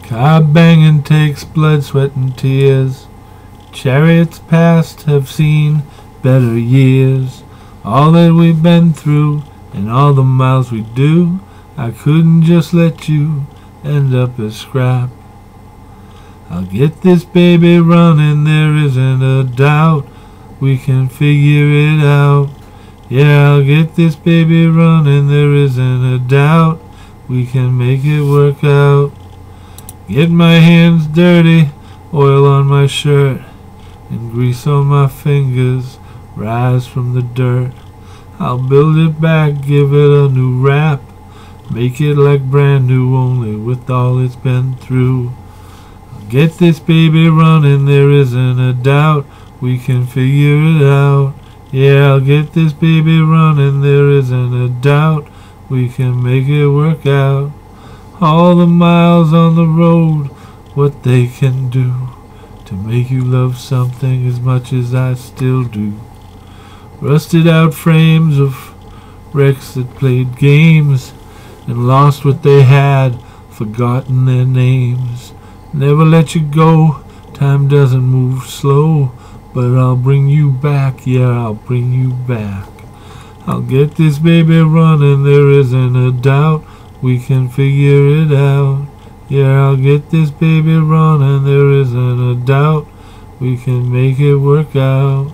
Car banging takes blood, sweat, and tears. Chariots past have seen better years. All that we've been through and all the miles we do, I couldn't just let you end up as scrap. I'll get this baby running, there isn't a doubt. We can figure it out. Yeah, I'll get this baby running, there isn't a doubt. We can make it work out. Get my hands dirty, oil on my shirt, and grease on my fingers, rise from the dirt. I'll build it back, give it a new wrap, make it like brand new, only with all it's been through. I'll get this baby running, there isn't a doubt. We can figure it out. Yeah, I'll get this baby running, there isn't a doubt. We can make it work out. All the miles on the road, what they can do to make you love something as much as I still do. Rusted out frames of wrecks that played games and lost what they had, forgotten their names. Never let you go, time doesn't move slow, but I'll bring you back, yeah, I'll bring you back. I'll get this baby running, there isn't a doubt. We can figure it out. Yeah, I'll get this baby running, there isn't a doubt. We can make it work out.